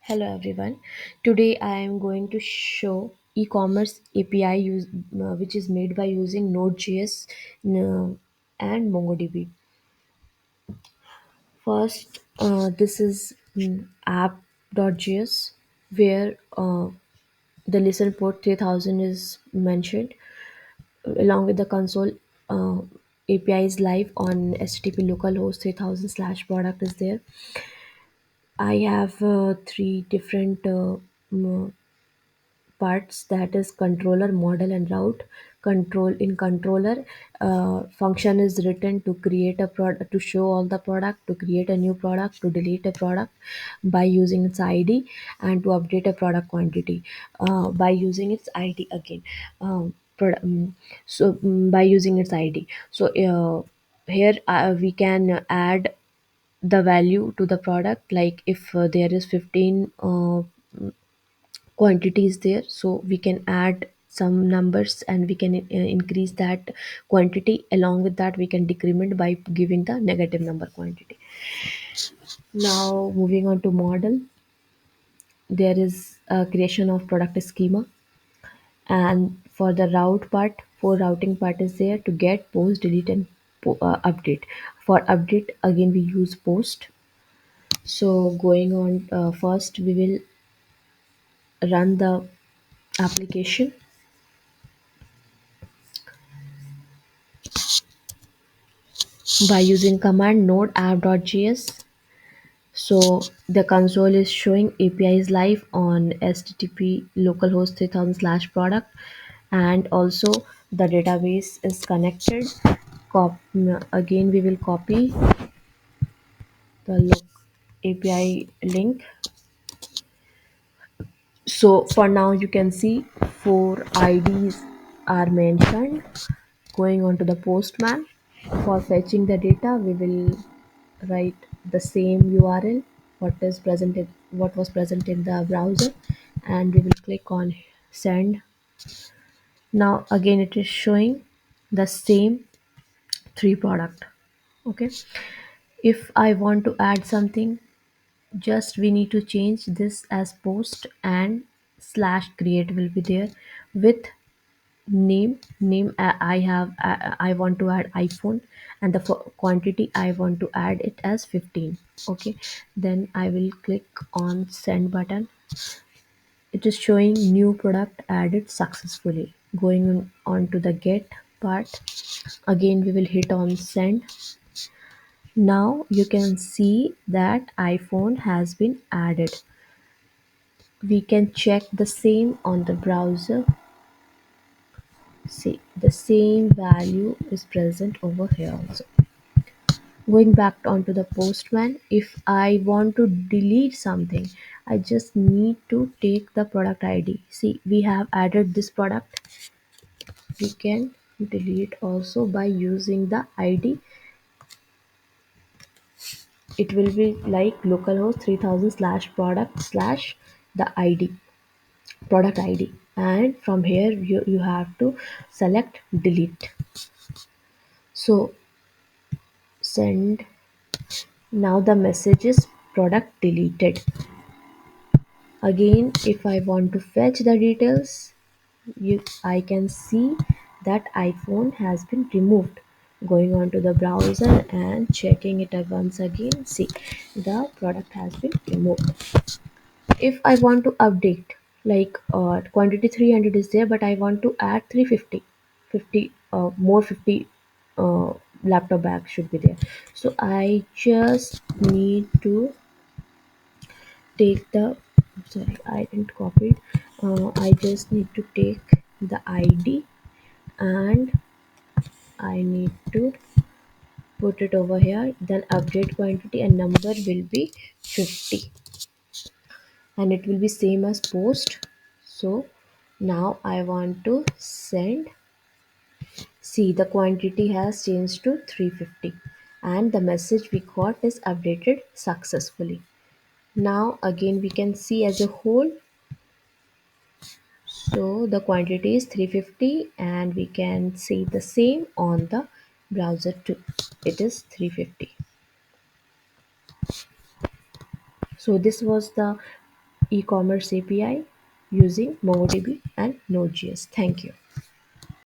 Hello everyone. Today I am going to show e-commerce API which is made by using Node.js and MongoDB. First, this is app.js where the listen port 3000 is mentioned along with the console uh, API is live on HTTP localhost 3000 slash product is there. I have three different parts, that is controller, model and route. Controller, function is written to create a product, to show all the product, to create a new product, to delete a product by using its id, and to update a product quantity by using its id again. By using its id, here we can add the value to the product, like if there is 15 quantities there, so we can add some numbers and we can increase that quantity. Along with that, we can decrement by giving the negative number quantity. Now moving on to model, there is a creation of product schema, and for the route part, for routing part is there to get, post, delete and update. For update again we use post. So going on, first we will run the application by using command node app.js. So the console is showing API is live on HTTP localhost 3000 slash product, and also the database is connected. Again, we will copy the API link. So for now, you can see four IDs are mentioned. Going on to the postman, for fetching the data, we will write the same URL what was present in the browser, and we will click on send. Now again it is showing the same three product. Okay, if I want to add something, just we need to change this as post, and slash create will be there with name. I have I want to add iPhone, and the quantity I want to add it as 15. Okay, then I will click on send button. It is showing new product added successfully. Going on to the get part, again we will hit on send. Now you can see that iPhone has been added. We can check the same on the browser. See, the same value is present over here also. Going back onto the postman, if I want to delete something, I just need to take the product ID. See, we have added this product. We can delete also by using the ID. It will be like localhost 3000 slash product slash the ID, product ID. And from here, you have to select delete. So send. Now the message is product deleted. Again, if I want to fetch the details, I can see that iPhone has been removed. Going on to the browser and checking it out once again, see, the product has been removed. If I want to update, like quantity 300 is there, but I want to add 350, 50 more 50 uh, laptop bags should be there. So I just need to take the, sorry, I didn't copy it. I just need to take the ID, and I need to put it over here, then update quantity and number will be 50, and it will be same as post. So now I want to send. See, the quantity has changed to 350, and the message we got is updated successfully. Now again we can see as a whole. So the quantity is 350, and we can see the same on the browser too. It is 350. So this was the e-commerce API using MongoDB and Node.js. Thank you.